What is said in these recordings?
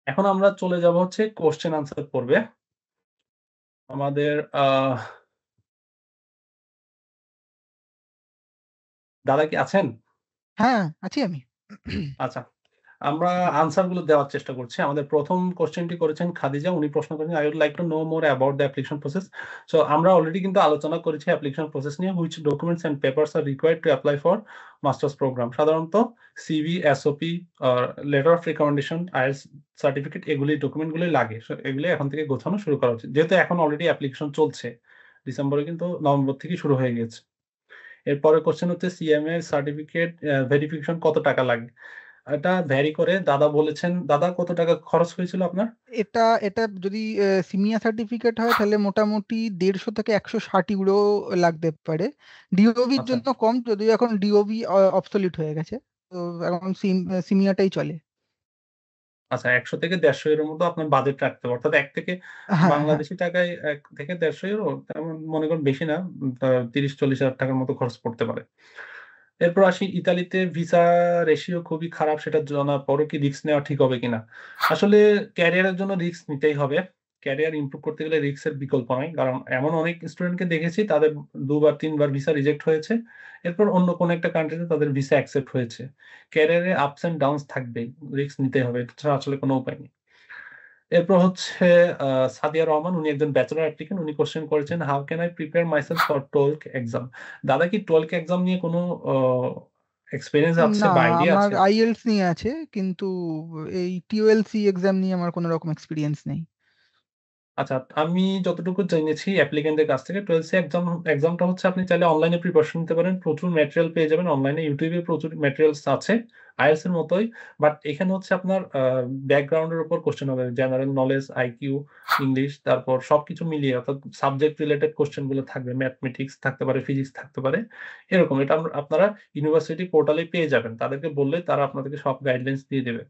এখন আমরা চলে যাব হচ্ছে কোয়েশ্চেন আনসার পর্বে। আমাদের দাদা কি আছেন? হ্যাঁ, আছি আমি। আচ্ছা। আমরা আনসার গুলো দেওয়ার চেষ্টা করছি। আমাদের ১ম কোয়েশ্চেনটি করেছেন খাদিজা। উনি প্রশ্ন করেছেন, "I would like to know more about the application process." So আমরা অলরেডি কিন্তু আলোচনা করেছি অ্যাপ্লিকেশন প্রসেস নিয়ে। Which documents and papers are required to apply for masters program? সাধারণত CV, SOP, letter of recommendation, IELTS certificate এগুলি document গুলোই লাগে। So এগুলি এখন থেকে গোছানো শুরু করা উচিত। যেহেতু এখন অলরেডি অ্যাপ্লিকেশন চলছে। ডিসেম্বরে কিন্তু নভেম্বর থেকেই শুরু হয়ে গিয়েছে। এরপরের কোয়েশ্চেন হচ্ছে সিএমএ সার্টিফিকেট ভেরিফিকেশন কত টাকা লাগে? এটা ভ্যারি করে। দাদা বলেছেন, দাদা কত টাকা খরচ হয়েছিল আপনার? এটা এটা যদি সিনিয়র সার্টিফিকেট হয় তাহলে মোটামুটি ১৫০ থেকে ১৬০ ইউরো লাগতে পারে। ডিওবির আচ্ছা, জন্য কম, যদিও এখন ডিওবি অবসলিট হয়ে গেছে। তো এখন সিনিয়রটাই চলে। আচ্ছা ১০০ থেকে ১৫০ ইউরোর মতো আপনার বাজেট রাখতে হবে। অর্থাৎ ১ থেকে হ্যাঁ, হ্যাঁ। বাংলাদেশী টাকায় ১ থেকে ১৫০ ইউরো তেমন মনে করেন বেশি না। ৩০-৪০ হাজার টাকার মতো খরচ পড়তে পারে। এরপর আসি ইতালিতে ভিসা রেশিও খুবই খারাপ সেটা জানার পরও কি রিস্ক নেওয়া ঠিক হবে কিনা? আসলে ক্যারিয়ারের জন্য রিস্ক নিতেই হবে। ক্যারিয়ার ইমপ্রুভ করতে গেলে রিস্কের বিকল্প নাই। কারণ এমন অনেক স্টুডেন্টকে দেখেছি তাদের ২ বার ৩ বার ভিসা রিজেক্ট হয়েছে। এরপর অন্য কোনো একটা কান্ট্রিতে তাদের ভিসা অ্যাকসেপ্ট হয়েছে। ক্যারিয়ারে আপস অ্যান্ড ডাউনস থাকবেই। রিস্ক নিতেই হবে। এটা ছাড়া আসলে কোনো উপায় নেই। এরপর হচ্ছে আ সাদিয়া রহমান উনি একজন ব্যাচেলর অ্যাপ্লিক্যান্ট। উনি কোয়েশ্চেন করেছেন, "how can I prepare myself for TOEIC exam?" দাদা কি TOEIC এক্সাম নিয়ে কোনো অ এক্সপেরিয়েন্স আছে না, বা আইডিয়া আমার আছে? আইএলটিএস নিয়ে আছে, কিন্তু এই টিওএলসি এক্সাম নিয়ে আমার কোনো রকম এক্সপিরিয়েন্স নেই। আচ্ছা, আমি যতটুকু জেনেছি অ্যাপ্লিক্যান্টদের কাছ থেকে 12 সি এক্সামটা হচ্ছে আপনি চাইলে অনলাইনে প্রিপারেশন নিতে পারেন। প্রচুর ম্যাটেরিয়াল পেয়ে যাবেন অনলাইনে। YouTube এ প্রচুর ম্যাটেরিয়ালস আছে। IELTS এর মতোই। বাট এখানে হচ্ছে আপনার ব্যাকগ্রাউন্ড এর উপর কোয়েশ্চেন হবে। জেনারেল নলেজ, আইকিউ, ইংলিশ তারপর সবকিছু মিলিয়ে অর্থাৎ সাবজেক্ট রিলেটেড কোয়েশ্চেন গুলো থাকবে। ম্যাথমেটিক্স থাকতে পারে, ফিজিক্স থাকতে পারে। এরকম এটা আপনারা ইউনিভার্সিটি পোর্টালে পেয়ে যাবেন। তাদেরকে বললে তারা আপনাদেরকে সব গাইডলাইনস দিয়ে দেবে।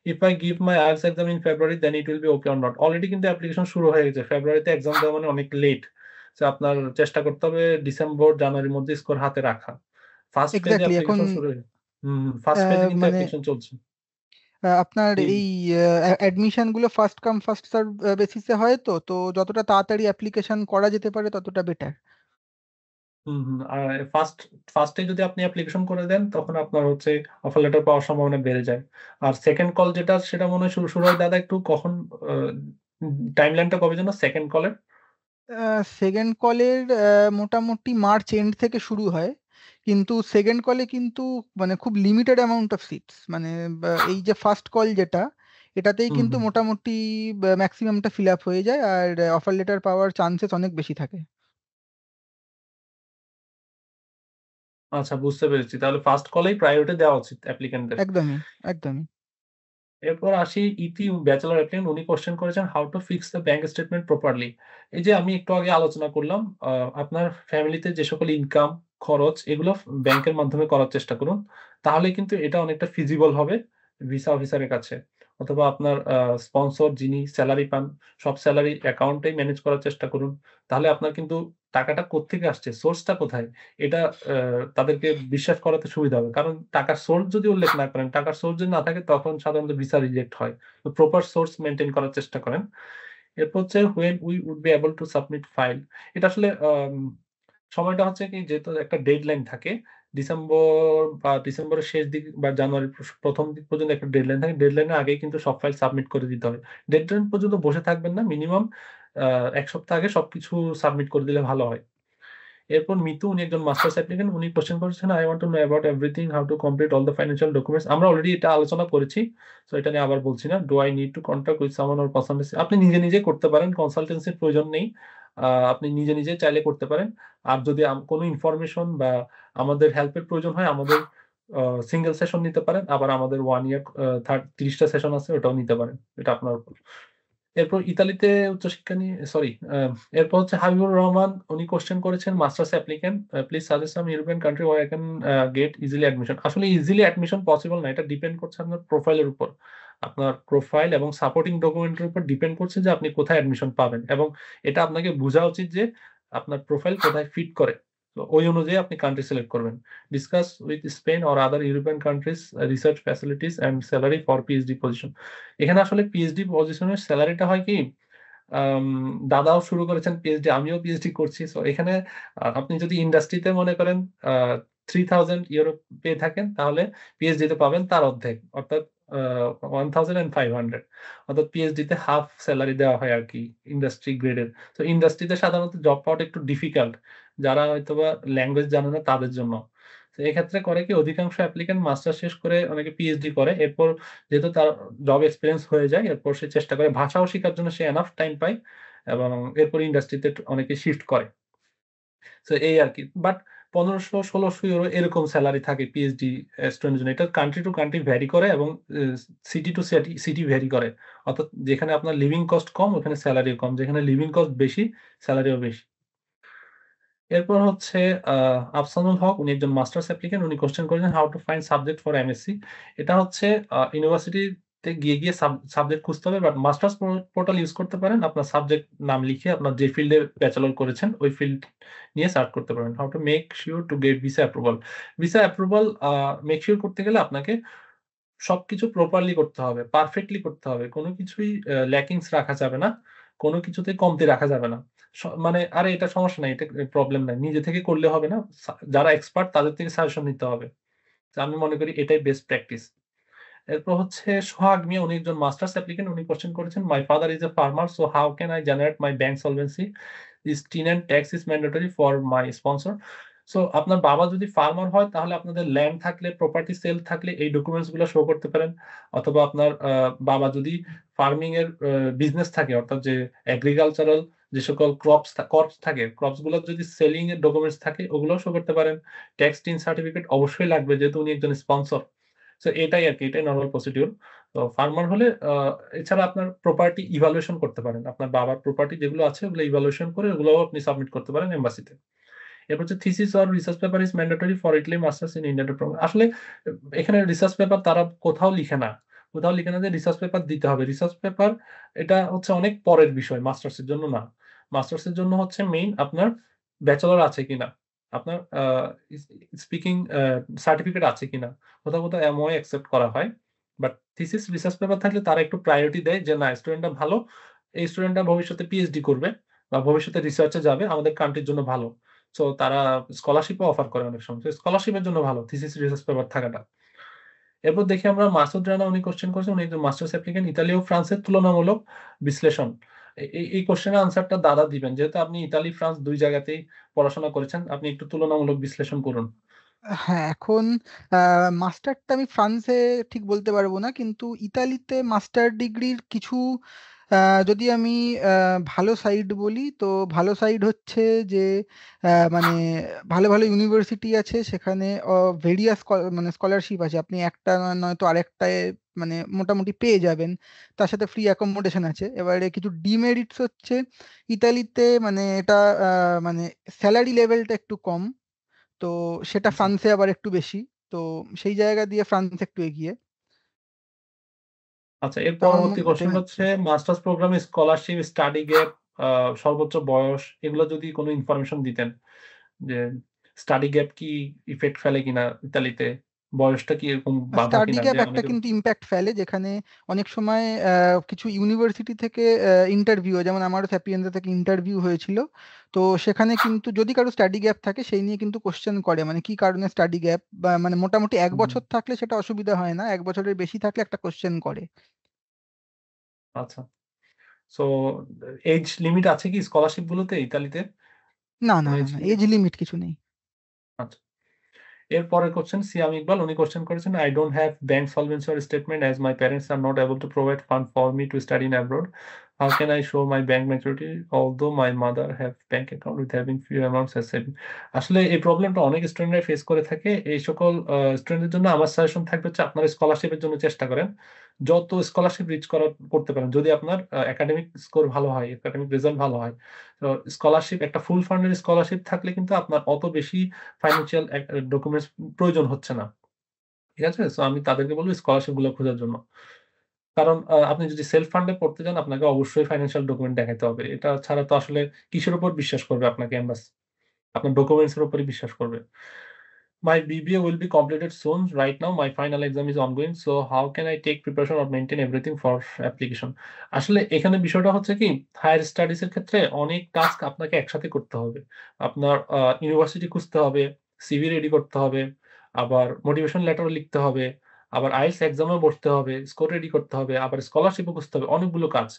If I give my IELTS exam in February then it will be okay or not? Already কিন্তু অ্যাপ্লিকেশন শুরু হয়ে গেছে। ফেব্রুয়ারিতে এক্সাম দেওয়া মানে অনেক লেট। সো আপনার চেষ্টা করতে হবে ডিসেম্বর, জানুয়ারির মধ্যে স্কোর হাতে রাখা। ফার্স্ট ফেজে এক্সাক্টলি। এখন অ্যাপ্লিকেশন শুরু হয়ে ফার্স্ট ফেজে কিন্তু মানে অ্যাপ্লিকেশন চলছে। আপনার জি, এই অ্যাডমিশন গুলো ফার্স্ট কাম ফার্স্ট সার্ভ বেসিসে হয়, তো যতটা তাড়াতাড়ি অ্যাপ্লিকেশন করা যেতে পারে ততটা বেটার। আর ফার্স্টে যদি আপনি অ্যাপ্লিকেশন করে দেন তখন আপনার হচ্ছে অফার লেটার পাওয়ার সম্ভাবনা বেড়ে যায়। আর সেকেন্ড কল যেটা সেটা মনে হয় শুরু হয় দাদা একটু কখন আ টাইমলাইনটা কবে যেন সেকেন্ড কলের? সেকেন্ড কলের মোটামুটি মার্চ এন্ড থেকে শুরু হয়। কিন্তু সেকেন্ড কলে কিন্তু মানে খুব লিমিটেড অ্যামাউন্ট অফ সিটস, মানে এই যে ফার্স্ট কল যেটা, এটাতেই হুম, কিন্তু হুম। মোটামুটি ম্যাক্সিমামটা ফিল আপ হয়ে যায়, আর অফার লেটার পাওয়ার চান্সেস অনেক বেশি থাকে। আচ্ছা বুঝতে পেরেছি। তাহলে ফার্স্ট কলেই প্রায়োরিটি দেওয়া উচিত অ্যাপ্লিক্যান্টদের। একদমই, একদমই। এরপর আসি ব্যাচেলর অ্যাপ্লিক্যান্ট উনি কোয়েশ্চেন করেছেন how to fix the bank statement properly. এই যে আমি একটু আগে আলোচনা করলাম, আপনার ফ্যামিলিতে যে সকল ইনকাম, খরচ এগুলো ব্যাংকের মাধ্যমে করার চেষ্টা করুন। তাহলে কিন্তু এটা অনেকটা ফিজিবল হবে ভিসা অফিসারের কাছে। অথবা আপনার স্পন্সর যিনি সেলারি পান, সব সেলারি অ্যাকাউন্টেই ম্যানেজ করার চেষ্টা করুন। তাহলে আপনার কিন্তু টাকাটা কোত্থেকে আসছে, সোর্সটা কোথায়? এটা তাদেরকে বিশ্বাস করাতে সুবিধা হবে। কারণ টাকার সোর্স যদি উল্লেখ না করেন, টাকার সোর্স যদি না থাকে তখন সাধারণত ভিসা রিজেক্ট হয়। তো প্রপার সোর্স মেইনটেইন করার চেষ্টা করেন। এরপর হচ্ছে when we would be able to submit file এটা আসলে সময়টা হচ্ছে কি যেহেতু একটা ডেডলাইন থাকে। ডিসেম্বরের শেষ দিক বা জানুয়ারির ১ম দিক পর্যন্ত একটা ডেডলাইন থাকে। ডেডলাইনের আগেই কিন্তু সব ফাইল সাবমিট করে দিতে হবে। ডেডলাইন পর্যন্ত বসে থাকবেন না। মিনিমাম ১ সপ্তাহ আগে সবকিছু সাবমিট করে দিলে ভালো হয়। এরপর মিতু উনি একজন মাস্টার্স অ্যাপ্লিক্যান্ট। উনি কোয়েশ্চেন করেছেন, "I want to know about everything, how to complete all the financial documents." আমরা অলরেডি এটা আলোচনা করেছি। সো এটা নিয়ে আবার বলছি না। "Do I need to contact with someone or consultancy?" আপনি নিজে, নিজে করতে পারেন। কনসালটেন্সির প্রয়োজন নেই। আপনি নিজে, নিজে চাইলে করতে পারেন। আর যদি কোনো ইনফরমেশন বা আমাদের হেল্পের প্রয়োজন হয় আমাদের সিঙ্গেল সেশন নিতে পারেন। আবার আমাদের 1 ইয়ার ৩০ টা সেশন আছে ওটাও নিতে পারেন। এটা আপনার উপর। এরপর ইতালিতে উচ্চশিক্ষা নিয়ে সরি এরপর হচ্ছে হাবিবুর রহমান উনি কোয়েশ্চেন করেছেন masters applicant please suggest some European country where I can get easily admission. আসলে ইজিলি অ্যাডমিশন পসিবল না। এটা ডিপেন্ড করছে আপনার প্রোফাইলের উপর। আপনার প্রোফাইল এবং সাপোর্টিং ডকুমেন্টের উপর ডিপেন্ড করছে যে আপনি কোথায় অ্যাডমিশন পাবেন এবং এটা আপনাকে বোঝা উচিত যে আপনার প্রোফাইল কোথায় ফিট করে। তো ওই অনুযায়ী আপনি কান্ট্রি সিলেক্ট করবেন। Discuss with Spain or other European countries research facilities and salary for PhD position. এখানে আসলে পিএইচডি পজিশনের স্যালারিটা হয় কি, আম দাদাও শুরু করেছেন পিএইচডি, আমিও পিএইচডি করছি। সো এখানে আপনি যদি ইন্ডাস্ট্রিতে মনে করেন আ 3000 ইউরো পেয়ে থাকেন, তাহলে পিএইচডিতে পাবেন তার অর্ধেক। অর্থাৎ আ 1500, অর্থাৎ পিএইচডিতে হাফ সেলারি দেওয়া হয় আরকি ইন্ডাস্ট্রি গ্রেডের। তো ইন্ডাস্ট্রিতে সাধারণত জব পাওয়াটা একটু ডিফিকাল্ট। যারা হয়তোবা ল্যাঙ্গুয়েজ জানে না তাদের জন্য। তো এক্ষেত্রে করে কি, অধিকাংশ অ্যাপ্লিক্যান্ট মাস্টার্স শেষ করে অনেকে পিএইচডি করে। এরপর যেহেতু তার জব এক্সপেরিয়েন্স হয়ে যায়, এরপর সে চেষ্টা করে ভাষাও শিখার জন্য সে এনাফ টাইম পায় এবং এরপর ইন্ডাস্ট্রিতে অনেকে শিফট করে। সো এই আরকি। বাট 1500-1600 ইউরো এরকম সেলারি থাকে পিএইচডি স্টুডেন্টের জন্য। এটা কান্ট্রি টু কান্ট্রি ভ্যারি করে এবং সিটি টু সিটি ভ্যারি করে। অর্থাৎ যেখানে আপনার লিভিং কস্ট কম, ওখানে সেলারিও কম। যেখানে লিভিং কস্ট বেশি, সেলারিও বেশি। এরপর হচ্ছে আ আফসানুল হক, উনি একজন মাস্টার্স অ্যাপ্লিক্যান্ট। উনি কোয়েশ্চেন করেছেন how to find subject for MSc. এটা হচ্ছে ইউনিভার্সিটিতে গিয়ে সাবজেক্ট খুঁজতে হবে, বাট মাস্টার্স পোর্টাল ইউজ করতে পারেন। আপনার সাবজেক্ট নাম লিখে আপনার যে ফিল্ডে ব্যাচেলর করেছেন ওই ফিল্ড নিয়ে সার্চ করতে পারেন। How to make sure to get visa approval. Visa approval make sure করতে গেলে আপনাকে সবকিছু প্রপারলি করতে হবে, পারফেক্টলি করতে হবে। কোন কিছুই ল্যাকিংস রাখা যাবে না। কোন কিছুতে কমতি রাখা যাবে না। মানে আরে এটা সমস্যা নাই, এটা প্রবলেম নাই। নিজে থেকে করলে হবে না। যারা এক্সপার্ট তাদের থেকে সাজেশন নিতে হবে। তো আমি মনে করি এটাই বেস্ট প্র্যাকটিস। এরপর হচ্ছে সোহাগ মিয়া, উনি একজন মাস্টার্স অ্যাপ্লিক্যান্ট। উনি কোয়েশ্চেন করেছেন, "my father is a farmer, so how can I generate my bank solvency? Is tenant tax is mandatory for my sponsor?" So আপনার বাবা যদি ফার্মার হয় তাহলে আপনাদের ল্যান্ড থাকলে, প্রপার্টি সেল থাকলে এই ডকুমেন্টস গুলো শো করতে পারেন। অথবা আপনার বাবা যদি ফার্মিং এর বিজনেস থাকে, অর্থাৎ যে এগ্রিকালচারাল যে সকল ক্রপস থাকে, ক্রপস গুলোর যদি সেলিং এর ডকুমেন্টস থাকে ওগুলোও শো করতে পারেন। ট্যাক্স টিন সার্টিফিকেট অবশ্যই লাগবে যেহেতু উনি একজন স্পন্সর। সো এটাই আরকি, এটাই নরমাল প্রসিডিউর। তো ফার্মার হলে এছাড়া আপনার প্রপার্টি ইভালুয়েশন করতে পারেন। আপনার বাবার প্রপার্টি যেগুলো আছে ওগুলো ইভালুয়েশন করে ওগুলোও আপনি সাবমিট করতে পারেন এমবাসিতে। এরপর হচ্ছে thesis or research paper is mandatory for Italy masters in Indian program. আসলে এখানে রিসার্চ পেপার তারা কোথাও লিখে না। কোথাও লিখে না যে রিসার্চ পেপার দিতে হবে। রিসার্চ পেপার এটা হচ্ছে অনেক পরের বিষয়, মাস্টার্স এর জন্য না। মাস্টার্স এর জন্য হচ্ছে মেইন আপনার ব্যাচেলর আছে কিনা, আপনার স্পিকিং সার্টিফিকেট আছে কিনা। কোথাও, কোথাও এমওএ অ্যাকসেপ্ট করা হয়। বাট থিসিস রিসার্চ পেপার থাকলে তারা একটু প্রায়োরিটি দেয় যে না, স্টুডেন্টটা ভালো। এই স্টুডেন্টটা ভবিষ্যতে পিএইচডি করবে বা ভবিষ্যতে রিসার্চে যাবে, আমাদের কান্ট্রির জন্য ভালো। সো তারা স্কলারশিপও অফার করে অনেক সময়। তো স্কলারশিপের জন্য ভালো থিসিস রিসার্চ পেপার থাকাটা। এরপর দেখি আমরা মাসুদ রানা, উনি কোয়েশ্চেন করেছেন, উনি একজন মাস্টার্স অ্যাপ্লিক্যান্ট, ইতালি ও ফ্রান্সের তুলনামূলক বিশ্লেষণ। এই কোয়েশ্চেনের আনসারটা দাদা দিবেন। যেহেতু আপনি ইতালি, ফ্রান্স ২ জায়গাতেই পড়াশোনা করেছেন, আপনি একটু তুলনামূলক বিশ্লেষণ করুন। হ্যাঁ, এখন মাস্টারটা আমি ফ্রান্সে ঠিক বলতে পারবো না, কিন্তু ইতালিতে মাস্টার ডিগ্রির কিছু যদি আমি ভালো সাইড বলি, তো ভালো সাইড হচ্ছে যে মানে ভালো ভালো ইউনিভার্সিটি আছে সেখানে, ভেরিয়াস মানে স্কলারশিপ আছে, আপনি একটা নয়তো আরেকটায় মানে মোটামুটি পেয়ে যাবেন। তার সাথে ফ্রি অ্যাকোমোডেশন আছে। এবারে কিছু ডিমেরিটস হচ্ছে ইতালিতে, মানে এটা মানে স্যালারি লেভেলটা একটু কম, তো সেটা আচ্ছা, ফ্রান্সে আবার একটু বেশি। তো সেই জায়গা দিয়ে ফ্রান্স একটু এগিয়ে। আচ্ছা, এর তো আমার পরবর্তী এটাই কোয়েশ্চেন ভাবছি। হচ্ছে মাস্টার্স প্রোগ্রামে স্কলারশিপ, স্টাডি গ্যাপ, সর্বোচ্চ বয়স, এগুলো যদি কোনো ইনফরমেশন দিতেন যে স্টাডি গ্যাপ কি ইফেক্ট ফেলে কিনা ইতালিতে? বয়সটা কি এরকম বাধা স্টাডি কিনা? গ্যাপ যে একটা অনেকে কিন্তু ইম্প্যাক্ট ফেলে, যেখানে অনেক সময় কিছু ইউনিভার্সিটি থেকে ইন্টারভিউ, যেমন আমারও স্যাপিয়েন্সা থেকে ইন্টারভিউ হয়েছিল। তো সেখানে কিন্তু যদি কারো স্টাডি গ্যাপ থাকে সেই নিয়ে কিন্তু কোশ্চেন করে, মানে কি কারণে স্টাডি গ্যাপ, বা মানে মোটামুটি ১ হুম, বছর থাকলে সেটা অসুবিধা হয় না, ১ বছরের বেশি থাকলে একটা কোশ্চেন করে। আচ্ছা। সো এজ লিমিট আছে কি স্কলারশিপ গুলোতে ইতালিতে? না, কোন না, না, এজ না, লিমিট? এজ লিমিট কিছু নেই। আচ্ছা। এরপরের কোয়েশ্চেন সিয়াম ইকবাল, উনি কোয়েশ্চেন করেছেন, "I don't have bank solvency or statement as my parents are not able to provide fund for me to study in abroad. How can I show my bank maturity although my mother have bank account with having few amounts as saving?" আসলে এই প্রবলেমটা অনেক স্টুডেন্টরাই face করে থাকে। এই সকল স্টুডেন্টদের জন্য আমার সাজেশন থাকবে হচ্ছে আপনারা স্কলারশিপের জন্য চেষ্টা করেন। যত স্কলারশিপ রিচ করতে পারেন। যদি আপনার একাডেমিক স্কোর ভালো হয়, একাডেমিক রেজাল্ট ভালো হয়। তো স্কলারশিপ, একটা ফুল ফান্ডের স্কলারশিপ থাকলে কিন্তু আপনার অত বেশি ফাইন্যান্সিয়াল ডকুমেন্টস প্রয়োজন হচ্ছে না। ঠিক আছে? সো আমি তাদেরকে বলব স্কলারশিপ গুলো খোঁজার জন্য। কারণ আপনি যদি সেলফ ফান্ড এ পড়তে যান আপনাকে অবশ্যই ফাইন্যান্সিয়াল ডকুমেন্ট দেখাইতে হবে। এটা ছাড়া তো আসলে কিসের উপর বিশ্বাস করবে আপনাকে এম্বাসি? আপনার ডকুমেন্টস এর উপরই বিশ্বাস করবে। My BBA will be completed soon. Right now, my final exam is ongoing. So, how can I take preparation or maintain everything for application? আসলে এখানে বিষয়টা হচ্ছে কি, হায়ার স্টাডিজ এর ক্ষেত্রে অনেক টাস্ক আপনাকে একসাথে করতে হবে। আপনার ইউনিভার্সিটি খুঁজতে হবে, সিভি রেডি করতে হবে, আবার মোটিভেশন লেটারও লিখতে হবে, আবার আইএলটিএস এক্সামেও বসতে হবে, স্কোর রেডি করতে হবে, আবার স্কলারশিপও খুঁজতে হবে। অনেকগুলো কাজ।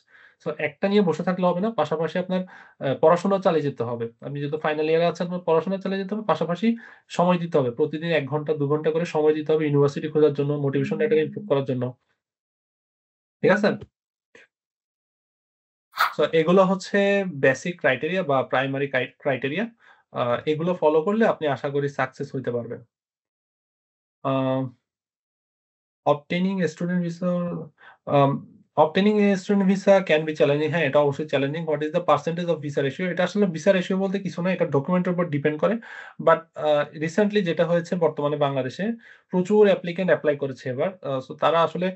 সো একটা নিয়ে বসে থাকলে হবে না। পাশাপাশি আপনার পড়াশোনাও চালিয়ে যেতে হবে। আপনি যেহেতু ফাইনাল ইয়ারে আছেন, আপনার পড়াশোনা চালিয়ে যেতে হবে। পাশাপাশি সময় দিতে হবে। প্রতিদিন ১ ঘন্টা ২ ঘন্টা করে সময় দিতে হবে ইউনিভার্সিটি খোঁজার জন্য, মোটিভেশন লেটার ইমপ্রুভ করার জন্য। ঠিক আছে? সো এগুলো হচ্ছে বেসিক ক্রাইটেরিয়া বা প্রাইমারি ক্রাইটেরিয়া। আ এগুলো ফলো করলে আপনি আশা করি সাকসেস হইতে পারবেন। আ obtaining a student visa obtaining a student visa can be challenging. হ্যাঁ, এটা অবশ্যই challenging. What is the percentage of visa ratio? এটা আসলে ভিসা রেশিও বলতে কিছু না। এটা ডকুমেন্টের উপর ডিপেন্ড করে। বাট রিসেন্টলি যেটা হয়েছে বর্তমানে বাংলাদেশে প্রচুর অ্যাপ্লিক্যান্ট এপ্লাই করেছে এবার। সো তারা আসলে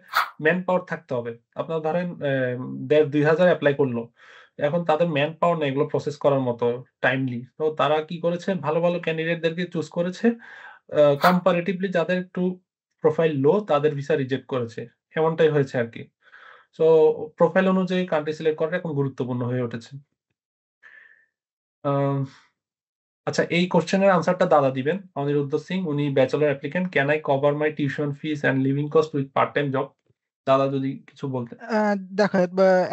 ম্যান পাওয়ার থাকতে হবে। আপনারা ধরেন ১,৫০০ এপ্লাই করলো। এখন তাদের ম্যান পাওয়ার নেই এগুলো প্রসেস করার মতো টাইমলি। তো তারা কি করেছে? ভালো, ভালো ক্যান্ডিডেটদেরকে চুজ করেছে। কম্পারেটিভলি যাদের একটু প্রোফাইল লো তাদের ভিসা রিজেক্ট করেছে। এমনটাই হয়েছে আরকি। সো প্রোফাইল অনুযায়ী কান্ট্রি সিলেক্ট করাটা এখন গুরুত্বপূর্ণ হয়ে উঠেছে। আম আচ্ছা, এই কোয়েশ্চেনের আনসারটা দাদা দিবেন। অনিরুদ্ধ সিং, উনি bachelor applicant. Can I cover my tuition fees and living cost with part time job? দাদা যদি কিছু বলতেন। দেখো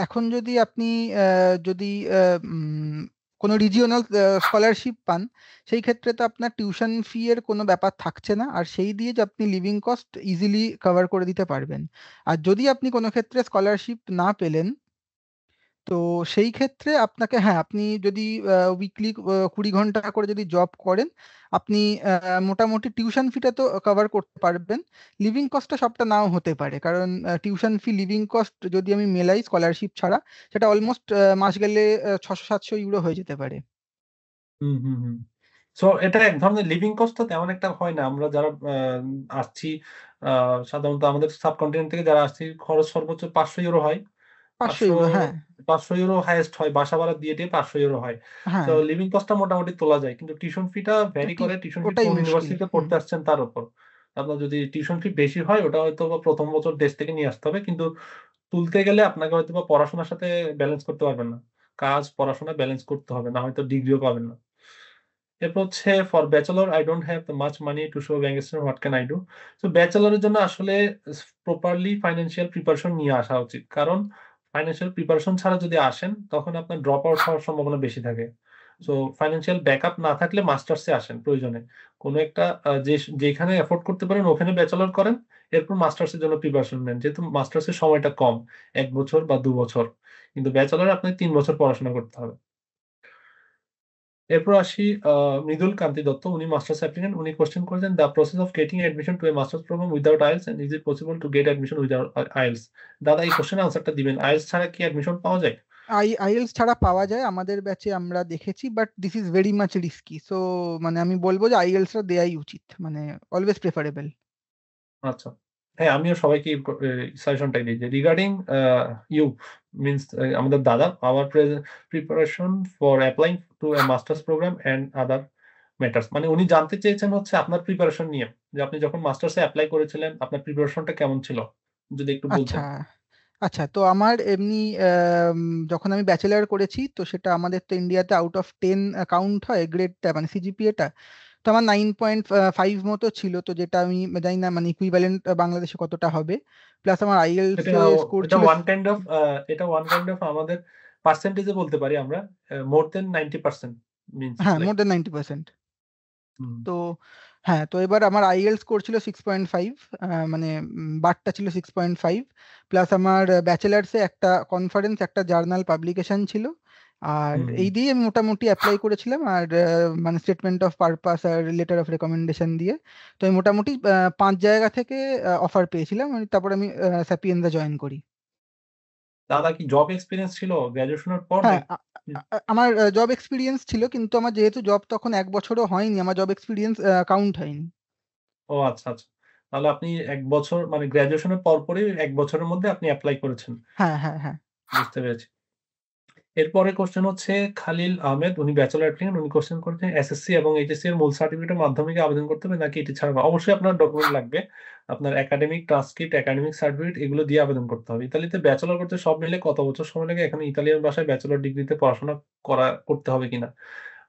এখন যদি আপনি যদি কোনো রিজিওনাল স্কলারশিপ পান, সেই ক্ষেত্রে তো আপনার টিউশন ফি এর কোনো ব্যাপার থাকছে না, আর সেই দিয়ে যে আপনি লিভিং কস্ট ইজিলি কভার করে দিতে পারবেন। আর যদি আপনি কোনো ক্ষেত্রে স্কলারশিপ না পেলেন, তো সেই ক্ষেত্রে আপনাকে, হ্যাঁ, আপনি যদি উইকলি ২০ ঘন্টা করে যদি জব করেন, আপনি মোটামুটি টিউশন ফিটা তো কভার করতে পারবেন। লিভিং কস্টটা সবটা নাও হতে পারে, কারণ টিউশন ফি, লিভিং কস্ট যদি আমি মেলাই স্কলারশিপ ছাড়া, সেটা অলমোস্ট মাস গেলে ৬০০-৭০০ ইউরো হয়ে যেতে পারে। হুম, হুম, হুম। সো এটা এক ধরনের লিভিং কস্ট তো তেমন একটা হয় না। আমরা যারা আসছি আ সাধারণত আমাদের সাবকন্টিনেন্ট থেকে যারা আসছি খরচ সর্বোচ্চ ৳৫০০ হয়। ৫০০ ৫০০ ইউরো, হ্যাঁ। ৳৫০০ হাইয়েস্ট হয়। বাসা ভাড়া দিয়ে টিয়ে ৳৫০০ হয়। সো হ্যাঁ, লিভিং কস্টটা মোটামুটি তোলা যায়। কিন্তু টিউশন ফিটা ভ্যারি করে। টিউশন ফি ওটাই কোন মুশকিল। ইউনিভার্সিটিতে হুম। পড়তে আসছেন তার উপর। আপনার যদি টিউশন ফি বেশি হয় ওটা হয়তোবা ১ম বছর দেশ থেকে নিয়ে আসতে হবে। কিন্তু তুলতে গেলে আপনাকে হয়তোবা পড়াশোনার সাথে ব্যালেন্স করতে পারবেন না। কাজ, পড়াশোনা ব্যালেন্স করতে হবে। না হয়তো ডিগ্রিও পাবেন না। এরপর হচ্ছে for bachelor I don't have much money to show bank statement what can I do? So ব্যাচেলরের জন্য আসলে প্রপারলি ফাইন্যান্সিয়াল প্রিপারেশন নিয়ে আসা উচিত। কারণ ফাইন্যান্সিয়াল প্রিপারেশন ছাড়া যদি আসেন তখন আপনার ড্রপ আউট হওয়ার সম্ভাবনা বেশি থাকে। সো ফাইন্যান্সিয়াল ব্যাকআপ না থাকলে মাস্টার্সে আসেন প্রয়োজনে। কোন একটা যেখানে এফোর্ড করতে পারেন ওখানে ব্যাচেলর করেন। এরপর মাস্টার্সের জন্য প্রিপারেশন নেন। যেহেতু মাস্টার্সের সময়টা কম। ১ বছর বা ২ বছর। কিন্তু ব্যাচেলরে আপনাকে ৩ বছর পড়াশোনা করতে হবে। এরপর আসি মৃদুল কান্তি দত্ত। উনি মাস্টার্স অ্যাপ্লিক্যান্ট। উনি কোয়েশ্চেন করেছেন, "the process of getting admission to a masters program without IELTS and is it possible to get admission without IELTS?" দাদা এই কোয়েশ্চেনের আনসারটা দিবেন। আইএলটিএস ছাড়া কি অ্যাডমিশন পাওয়া যায়? আইএলটিএস ছাড়া পাওয়া যায়, আমাদের ব্যাচে আমরা দেখেছি, but this is very much risky. So মানে আমি বলবো যে আইএলটিএসটা দেয়াই উচিত, মানে অলওয়েজ প্রেফারেবল। আচ্ছা। হ্যাঁ, আমিও সবাইকে সাজেশনটাই দেই যে রিগার্ডিং ইউ মিনস আমাদের দাদা, our preparation for applying to a masters program and other matters. মানে উনি জানতে চেয়েছেন হচ্ছে আপনার প্রিপারেশন নিয়ে। যে আপনি যখন মাস্টার্সে এপ্লাই করেছিলেন আপনার প্রিপারেশনটা কেমন ছিল? যদি একটু আচ্ছা, বলতেন। আচ্ছা। তো আমার এমনি আম যখন আমি ব্যাচেলর করেছি, তো সেটা আমাদের তো ইন্ডিয়াতে আউট অফ 10 কাউন্ট হয় গ্রেডটা, মানে সিজিপিএটা। তো আমার 9.5 মতো ছিল। তো যেটা আমি জানি না মানে ইকুইভ্যালেন্ট বাংলাদেশে কতটা হবে। প্লাস আমার আইএলটিএস এটা এ স্কোর এটা ছিল ওয়ান কাইন্ড অফ আমাদের পার্সেন্টেজ এ বলতে পারি আমরা মোর দ্যান 90% মিনস হ্যাঁ, লাইক মোর দ্যান 90%। হুম, তো হ্যাঁ, তো এবার আমার আইএলটিএস স্কোর ছিল 6.5, মানে বারটা ছিল 6.5, প্লাস আমার ব্যাচেলার্সে একটা কনফারেন্স, একটা জার্নাল পাবলিকেশন ছিল। আর হুম। এই দিয়ে আমি মোটামুটি অ্যাপ্লাই করেছিলাম, আর মানে স্টেটমেন্ট অফ পারপাস আর লেটার অফ রেকমেন্ডেশন দিয়ে। তো আমি মোটামুটি ৫ জায়গা থেকে অফার পেয়েছিলাম, তারপর আমি স্যাপিয়েন্সে জয়েন করি। দাদা কি জব এক্সপেরিয়েন্স ছিল গ্র্যাজুয়েশনের পর হ্যাঁ, নাকি? আমার জব এক্সপিরিয়েন্স ছিল, কিন্তু আমার যেহেতু জব তখন ১ বছরও হয়নি, আমার জব এক্সপিরিয়েন্স কাউন্ট হয়নি। ও আচ্ছা, আচ্ছা। তাহলে আপনি ১ বছর মানে গ্র্যাজুয়েশনের পরপরই ১ বছরের মধ্যে আপনি এপ্লাই করেছেন। হ্যাঁ, হ্যাঁ, হ্যাঁ। বুঝতে পেরেছি। এরপরে কোশ্চেন হচ্ছে খালিল আহমেদ, উনি ব্যাচেলর অ্যাপ্লিকেন্ট, উনি কোশ্চেন করেছেন এসএসসি এবং এইচএসসি এর মূল সার্টিফিকেটের মাধ্যমে কি আবেদন করতে হবে নাকি এটি ছাড়া হবে? অবশ্যই আপনার ডকুমেন্ট লাগবে, আপনার একাডেমিক ট্রান্সক্রিপ্ট, একাডেমিক সার্টিফিকেট এগুলো দিয়ে আবেদন করতে হবে। ইতালিতে ব্যাচেলর করতে সব মিলে কত বছর সময় লাগে? এখানে ইতালিয়ান ভাষায় ব্যাচেলর ডিগ্রিতে পড়াশোনা করতে হবে কিনা?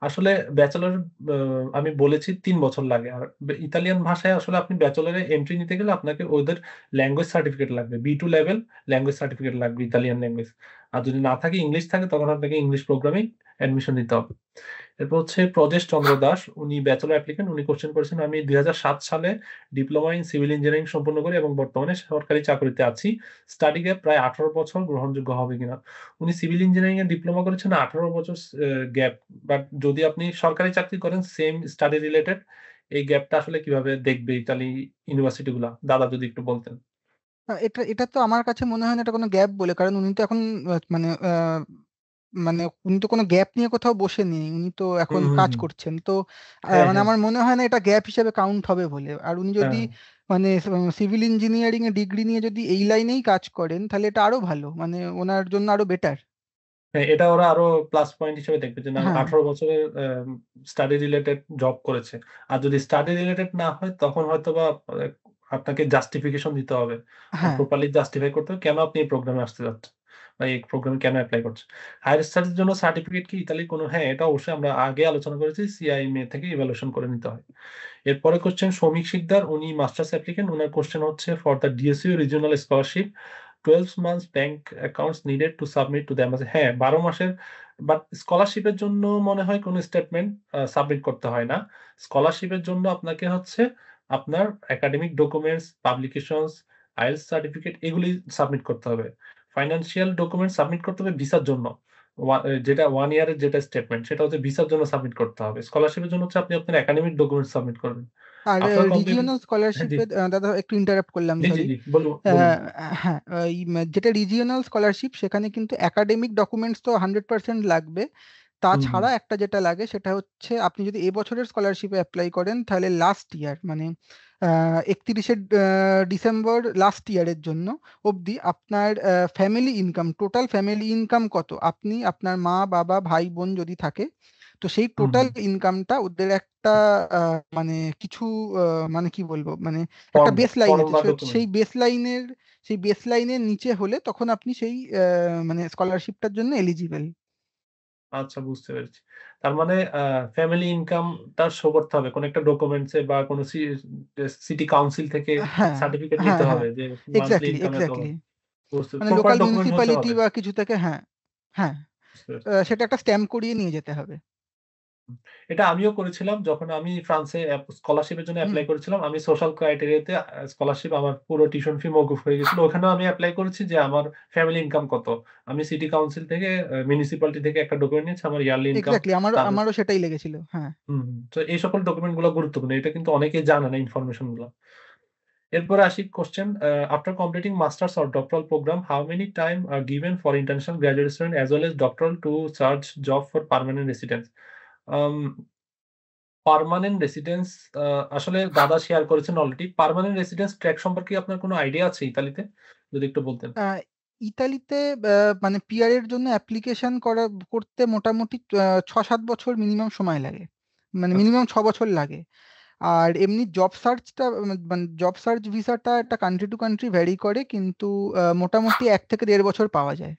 আসলে ব্যাচেলর আমি বলেছি ৩ বছর লাগে। আর ইতালিয়ান ভাষায় আসলে আপনি ব্যাচেলরে এন্ট্রি নিতে গেলে আপনাকে ওদের ল্যাঙ্গুয়েজ সার্টিফিকেট লাগবে। B2 লেভেল ল্যাঙ্গুয়েজ সার্টিফিকেট লাগবে ইতালিয়ান ল্যাঙ্গুয়েজ। আর যদি না থাকে ইংলিশ থাকে তখন আপনাকে ইংলিশ প্রোগ্রামেই অ্যাডমিশন নিতে হবে। এরপর হচ্ছে প্রজেশ চন্দ্র দাস, উনি ব্যাচেলর অ্যাপ্লিকেন্ট, উনি কোশ্চেন করেছেন আমি ২০০৭ সালে ডিপ্লোমা ইন সিভিল ইঞ্জিনিয়ারিং সম্পন্ন করি এবং বর্তমানে সরকারি চাকরিতে আছি। স্টাডি গ্যাপ প্রায় ১৮ বছর গ্রহণযোগ্য হবে কিনা? উনি সিভিল ইঞ্জিনিয়ারিং এ ডিপ্লোমা করেছেন ১৮ বছর গ্যাপ। বাট যদি আপনি সরকারি চাকরি করেন সেম স্টাডি রিলেটেড, এই গ্যাপটা আসলে কিভাবে দেখবে ইতালি ইউনিভার্সিটি গুলা? দাদা যদি একটু বলতেন। এটা তো আমার কাছে মনে হয় না এটা কোনো গ্যাপ বলে, কারণ উনি তো এখন মানে উনি তো কোনো গ্যাপ নিয়ে কোথাও বসে নেই, উনি তো এখন হুম, হুম, কাজ হুম। করছেন তো। হ্যাঁ, মানে হ্যাঁ, আমার মনে হয় না এটা গ্যাপ হিসেবে কাউন্ট হবে বলে। আর উনি যদি হ্যাঁ। মানে সিভিল ইঞ্জিনিয়ারিং এ ডিগ্রি নিয়ে যদি এই লাইনেই কাজ করেন তাহলে এটা আরো ভালো, মানে ওনার জন্য আরো বেটার। হ্যাঁ, এটা ওরা আরো প্লাস পয়েন্ট হিসেবে দেখবে যে না হ্যাঁ, ১৮ বছরের স্টাডি রিলেটেড জব করেছে। আর যদি স্টাডি রিলেটেড না হয় তখন হয়তোবা আপনাকে জাস্টিফিকেশন দিতে হবে। হ্যাঁ। প্রপারলি জাস্টিফাই করতে হবে কেন আপনি এই প্রোগ্রামে আসতে যাচ্ছেন বা এই প্রোগ্রামে কেন এপ্লাই করছেন। হায়ার স্টাডিজ জন্য সার্টিফিকেট কি ইতালির কোনো? হ্যাঁ, এটা অবশ্যই আমরা আগে আলোচনা করেছি সিআইএমএ থেকে ইভালুয়েশন করে নিতে হয়। এরপরে কোশ্চেন সৌমিক শিকদার, উনি মাস্টার্স অ্যাপ্লিকেন্ট, উনার কোশ্চেন হচ্ছে for the DSU regional scholarship 12 months bank accounts needed to submit to the embassy. হ্যাঁ, ১২ মাসের, বাট স্কলারশিপের জন্য মনে হয় কোনো স্টেটমেন্ট সাবমিট করতে হয় না। স্কলারশিপের জন্য আপনাকে হচ্ছে আপনার academic documents, publications, IELTS certificate এগুলি সাবমিট করতে হবে। ফাইন্যান্সিয়াল ডকুমেন্ট সাবমিট করতে হবে ভিসার জন্য। যেটা 1 ইয়ারের যেটা স্টেটমেন্ট সেটা হচ্ছে ভিসার জন্য সাবমিট করতে হবে। স্কলারশিপের জন্য হচ্ছে আপনি আপনার একাডেমিক ডকুমেন্টস সাবমিট করবেন। আর আফটার কমপ্লিটিং। রিজিওনাল হ্যাঁ, জি। স্কলারশিপে দাদা একটু ইন্টারাপ্ট করলাম, জি, জি, সরি। জি। বলুন, বলুন। হ্যাঁ, যেটা রিজিওনাল স্কলারশিপ সেখানে কিন্তু একাডেমিক ডকুমেন্টস তো 100% লাগবে। হুম, হুম। তাছাড়া একটা যেটা লাগে সেটা হচ্ছে আপনি যদি এবছরের স্কলারশিপে অ্যাপ্লাই করেন তাহলে লাস্ট ইয়ার মানে ৩১শে ডিসেম্বর লাস্ট ইয়ারের জন্য অবধি আপনার family income, total family income কত, আপনি আপনার মা বাবা ভাই বোন যদি থাকে, তো সেই হুম, টোটাল হুম। ইনকামটা ওদের একটা মানে কিছু মানে কি বলবো, মানে একটা ফর্ম, বেস লাইন ফর্ম আছে, বা ডকুমেন্ট। সেই বেস লাইনের নিচে হলে তখন আপনি সেই মানে স্কলারশিপটার জন্য এলিজিবল। আচ্ছা, বুঝতে পেরেছি। তার মানে ফ্যামিলি ইনকামটা শো করতে হবে কোন একটা ডকুমেন্টস এ বা কোন সিটি কাউন্সিল থেকে হ্যাঁ, সার্টিফিকেট হ্যাঁ, নিতে হ্যাঁ, হবে যে মান্থলি এক্স্যাক্টলি, ইনকাম এত। এক্স্যাক্টলি। মানে প্রপার লোকাল ডকুমেন্ট হতে মিউনিসিপ্যালিটি হবে। বা কিছু থেকে, হ্যাঁ, হ্যাঁ, বুঝতে পেরেছি। সেটা একটা স্ট্যাম্প করিয়ে নিয়ে যেতে হবে। এটা আমিও করেছিলাম যখন আমি ফ্রান্সে স্কলারশিপের জন্য হুম, এপ্লাই করেছিলাম। আমি সোশ্যাল ক্রাইটেরিয়াতে স্কলারশিপ আমার পুরো টিউশন ফি মওকুফ হয়ে গেছিল। ওখানেও আমি এপ্লাই করেছি যে আমার ফ্যামিলি ইনকাম কত। আমি সিটি কাউন্সিল থেকে মিউনিসিপ্যালিটি থেকে একটা ডকুমেন্ট নিয়েছি আমার ইয়ারলি ইনকাম। এক্স্যাক্টলি, তাদের আমারও সেটাই লেগেছিল, হ্যাঁ। হুম, হুম। তো এই সকল ডকুমেন্ট গুলো গুরুত্বপূর্ণ। এটা কিন্তু অনেকেই জানে না ইনফরমেশন গুলা। এরপরে আসি question, after completing masters or doctoral program how many time are given for international graduate student as well as doctoral to search job for permanent residence? Um permanent residence আসলে দাদা শেয়ার করেছেন already. Permanent residence track সম্পর্কে আপনার কোনো idea আছে ইতালিতে? যদি একটু বলতেন। আ ইতালিতে মানে পিআর এর জন্য অ্যাপ্লিকেশন করতে মোটামুটি ৬-৭ বছর মিনিমাম সময় লাগে। মানে আচ্ছা, মিনিমাম ৬ বছর লাগে। আর এমনি জব সার্চটা মানে জব সার্চ ভিসাটা একটা কান্ট্রি টু কান্ট্রি ভ্যারি করে, কিন্তু মোটামুটি ১ থেকে ১.৫ বছর পাওয়া যায়।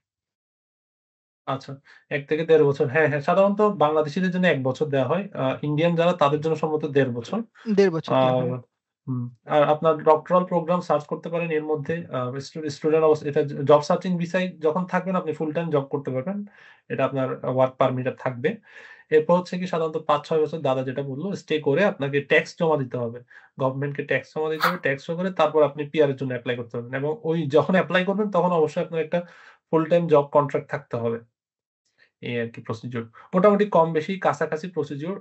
আচ্ছা। ১ থেকে ১.৫ বছর। হ্যাঁ, হ্যাঁ। সাধারণত বাংলাদেশীদের জন্য ১ বছর দেওয়া হয়। ইন্ডিয়ান যারা তাদের জন্য সম্ভবত ১.৫ বছর। ১.৫ বছর দেওয়া আর হয়। হুম, আর আপনার ডক্টরাল প্রোগ্রাম সার্চ করতে পারেন এর মধ্যে। স্টুডেন্ট অবস্থা এটা জব সার্চিং ভিসায় যখন থাকবেন আপনি ফুল টাইম জব করতে পারবেন। এটা আপনার ওয়ার্ক পারমিট এ থাকবে। এরপর হচ্ছে কি সাধারণত ৫-৬ বছর দাদা যেটা বলল স্টে করে আপনাকে ট্যাক্স জমা দিতে হবে। গভর্নমেন্টকে ট্যাক্স জমা দিতে হবে। ট্যাক্স শো করে তারপর আপনি পিআর এর জন্য এপ্লাই করতে পারবেন এবং ওই যখন এপ্লাই করবেন তখন অবশ্যই আপনার একটা ফুল টাইম জব কন্ট্রাক্ট থাকতে হবে। এই আরকি প্রসিডিউর। মোটামুটি কম বেশি কাছাকাছি প্রসিডিউর